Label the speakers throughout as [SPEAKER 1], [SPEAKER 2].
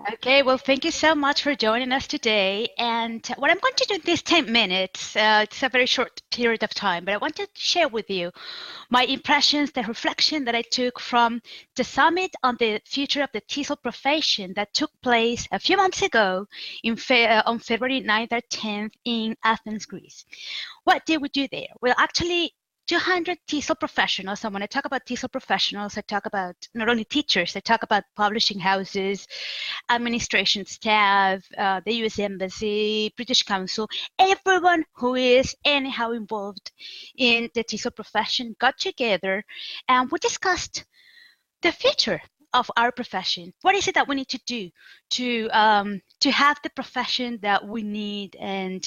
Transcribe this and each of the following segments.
[SPEAKER 1] Okay, well, thank you so much for joining us today. And what I'm going to do in these 10 minutes, it's a very short period of time, but I wanted to share with you my impressions, the reflection that I took from the summit on the future of the TESOL profession that took place a few months ago on February 9th or 10th in Athens, Greece. What did we do there? Well, actually, 200 TESOL professionals. And when I talk about TESOL professionals, I talk about not only teachers, I talk about publishing houses, administration staff, the US Embassy, British Council, everyone who is anyhow involved in the TESOL profession got together and we discussed the future of our profession. What is it that we need to do to have the profession that we need, and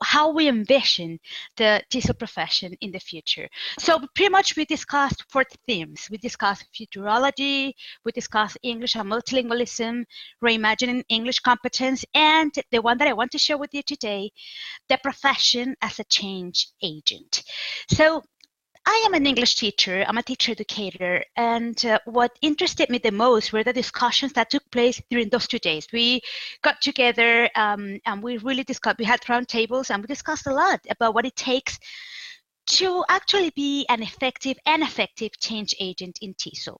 [SPEAKER 1] how we envision the TESOL profession in the future? So pretty much we discussed 4 themes. We discussed futurology, we discussed English and multilingualism, reimagining English competence, and the one that I want to share with you today, the profession as a change agent. So I am an English teacher, I'm a teacher educator, and what interested me the most were the discussions that took place during those 2 days. We got together and we really discussed, we had round tables and we discussed a lot about what it takes to actually be an effective change agent in TESOL.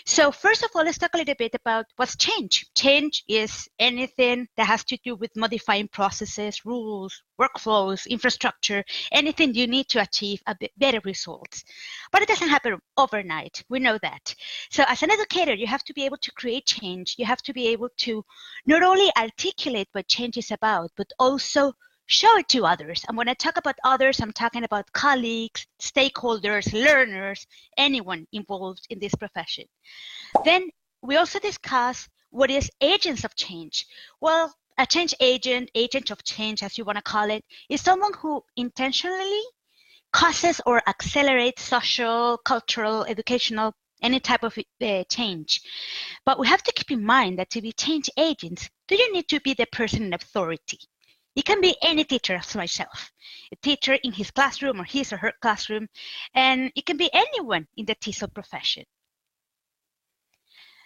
[SPEAKER 1] So first of all, let's talk a little bit about what's change. Change is anything that has to do with modifying processes, rules, workflows, infrastructure, anything you need to achieve a bit better results. But it doesn't happen overnight. We know that. So as an educator, you have to be able to create change. You have to be able to not only articulate what change is about, but also show it to others. And when I talk about others, I'm talking about colleagues, stakeholders, learners, anyone involved in this profession. Then we also discuss what is agents of change. Well, a change agent of change, as you want to call it, is someone who intentionally causes or accelerates social, cultural, educational, any type of change. But we have to keep in mind that to be change agents, do you need to be the person in authority? It can be any teacher, as myself, a teacher in his classroom or his or her classroom, and it can be anyone in the TESOL profession.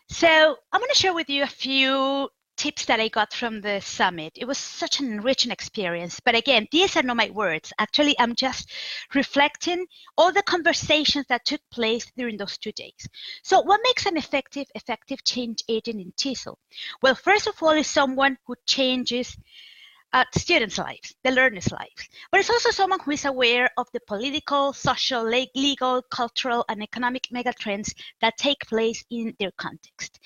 [SPEAKER 1] So I'm going to share with you a few tips that I got from the summit. It was such an enriching experience. But again, these are not my words. Actually, I'm just reflecting all the conversations that took place during those 2 days. So what makes an effective change agent in TESOL? Well, first of all, is someone who changes students' lives, the learners' lives. But it's also someone who is aware of the political, social, legal, cultural, and economic megatrends that take place in their context.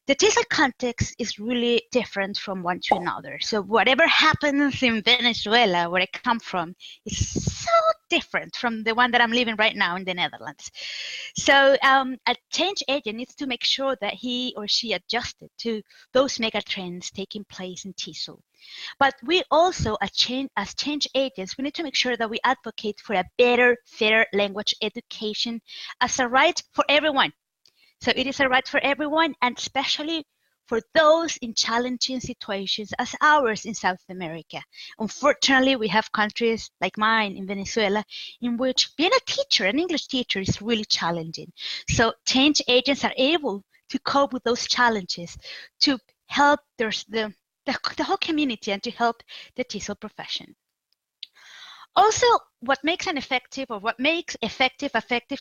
[SPEAKER 1] The TESOL context is really different from one to another. So whatever happens in Venezuela, where I come from, is so different from the one that I'm living right now in the Netherlands. So a change agent needs to make sure that he or she adjusted to those megatrends taking place in TESOL. But we also, as change agents, we need to make sure that we advocate for a better, fairer language education as a right for everyone. So it is a right for everyone, and especially for those in challenging situations as ours in South America. Unfortunately, we have countries like mine in Venezuela in which being a teacher, an English teacher, is really challenging. So change agents are able to cope with those challenges to help the whole community and to help the TESOL profession. Also, what makes effective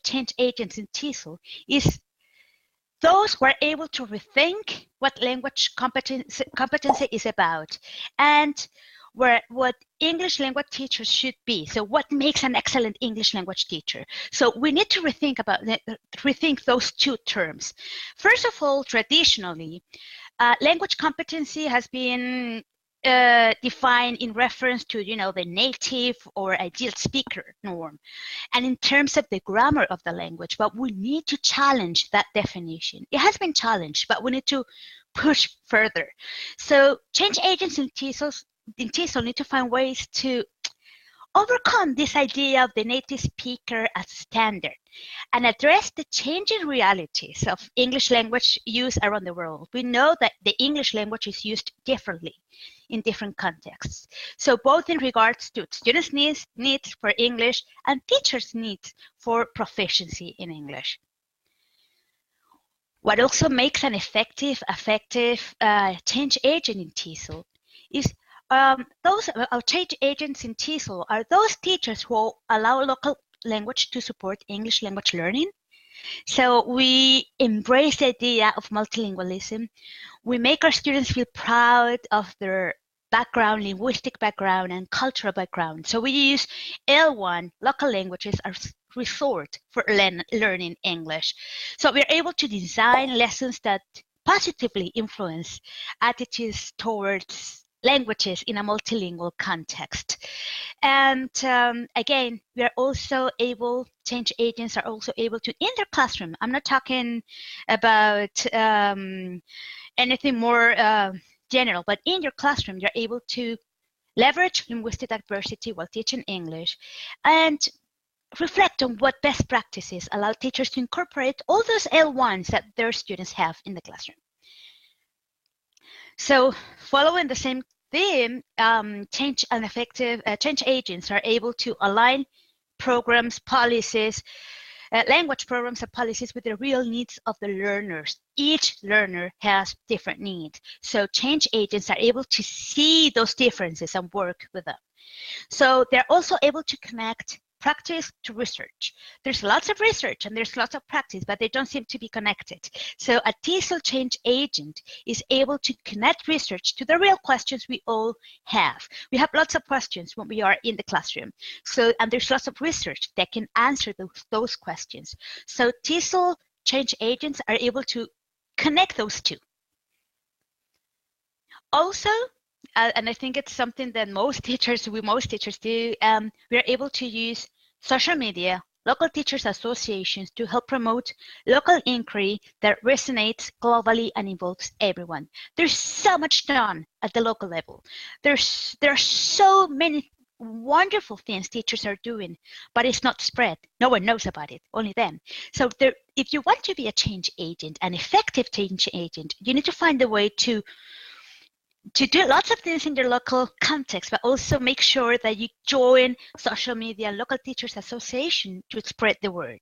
[SPEAKER 1] change agents in TESOL is those who are able to rethink what language competency is about and what English language teachers should be. So what makes an excellent English language teacher? So we need to rethink those 2 terms. First of all, traditionally, language competency has been defined in reference to, the native or ideal speaker norm, and in terms of the grammar of the language. But we need to challenge that definition. It has been challenged, but we need to push further. So change agents in TESOL need to find ways to overcome this idea of the native speaker as standard and address the changing realities of English language use around the world. We know that the English language is used differently in different contexts. So both in regards to students' needs for English and teachers' needs for proficiency in English. What also makes an effective change agent in TESOL is those change agents in TESOL are those teachers who allow local language to support English language learning. So we embrace the idea of multilingualism. We make our students feel proud of their background, linguistic background, and cultural background. So we use L1, local languages, as resort for learning English. So we're able to design lessons that positively influence attitudes towards languages in a multilingual context. And again, we are also able, change agents are also able to, in their classroom, I'm not talking about anything more general, but in your classroom, you're able to leverage linguistic diversity while teaching English and reflect on what best practices allow teachers to incorporate all those L1s that their students have in the classroom. So following the same theme, change agents are able to align programs, policies, language programs and policies with the real needs of the learners. Each learner has different needs. So change agents are able to see those differences and work with them. So they're also able to connect practice to research. There's lots of research and there's lots of practice, but they don't seem to be connected. So a TESOL change agent is able to connect research to the real questions we all have. We have lots of questions when we are in the classroom. So, and there's lots of research that can answer those questions. So TESOL change agents are able to connect those two. Also, and I think it's something that most teachers do, we are able to use social media, local teachers associations to help promote local inquiry that resonates globally and involves everyone. There's so much done at the local level. There are so many wonderful things teachers are doing, but it's not spread. No one knows about it, only them. So if you want to be a change agent, an effective change agent, you need to find a way to do lots of things in your local context, but also make sure that you join social media and local teachers association to spread the word.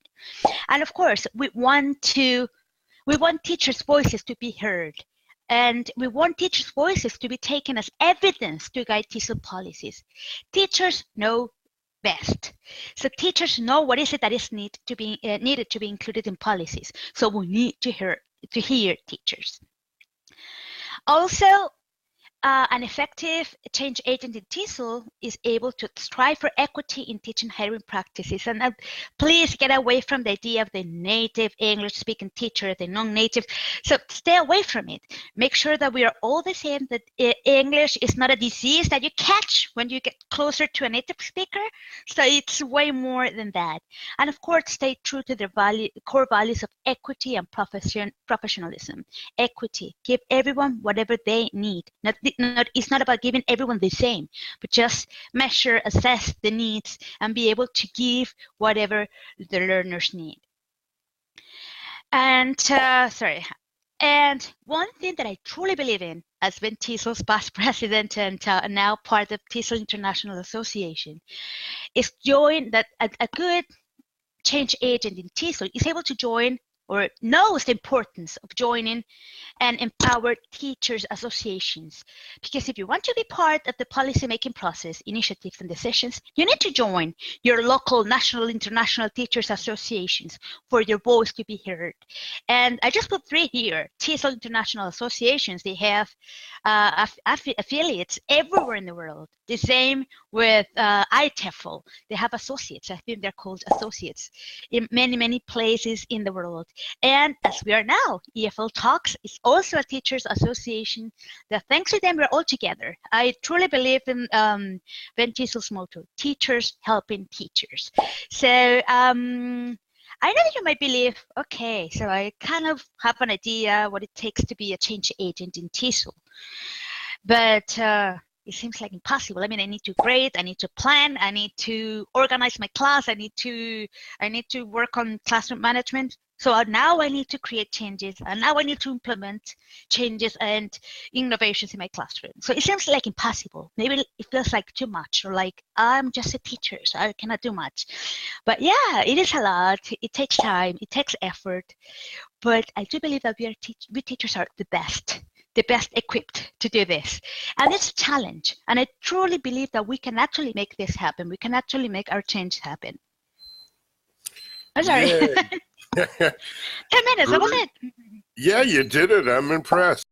[SPEAKER 1] And of course, we want teachers' voices to be heard. And we want teachers' voices to be taken as evidence to guide TESOL policies. Teachers know best. So teachers know what is it that is needed to be included in policies. So we need to hear teachers. Also, an effective change agent in TESOL is able to strive for equity in teaching hiring practices. And please get away from the idea of the native English-speaking teacher, the non-native. So stay away from it. Make sure that we are all the same, that English is not a disease that you catch when you get closer to a native speaker. So it's way more than that. And of course, stay true to the core values of equity and professionalism. Equity, give everyone whatever they need. It's not about giving everyone the same, but just measure, assess the needs, and be able to give whatever the learners need. And and one thing that I truly believe in, as been TESOL's past president and now part of TSL International Association, is a good change agent in TESOL is able to join or knows the importance of joining and empower teachers associations. Because if you want to be part of the policy-making process, initiatives, and decisions, you need to join your local, national, international teachers associations for your voice to be heard. And I just put 3 here. TSL International Associations, they have affiliates everywhere in the world. The same with ITEFL. They have associates. I think they're called associates in many, many places in the world. And as we are now, EFLtalks is also a teachers association that thanks to them, we're all together. I truly believe in Ben TESOL's motto, teachers helping teachers. So I know that you might believe, okay, so I kind of have an idea what it takes to be a change agent in TESOL. But it seems like impossible. I mean, I need to grade, I need to plan, I need to organize my class, I need to work on classroom management. So now I need to create changes, and now I need to implement changes and innovations in my classroom. So it seems like impossible. Maybe it feels like too much, or like I'm just a teacher, so I cannot do much. But yeah, it is a lot. It takes time, it takes effort. but I do believe that we teachers are the best equipped to do this. And it's a challenge. And I truly believe that we can actually make this happen. We can actually make our change happen. I'm sorry.
[SPEAKER 2] Yeah.
[SPEAKER 1] 10 minutes, that was it.
[SPEAKER 2] Yeah, you did it. I'm impressed.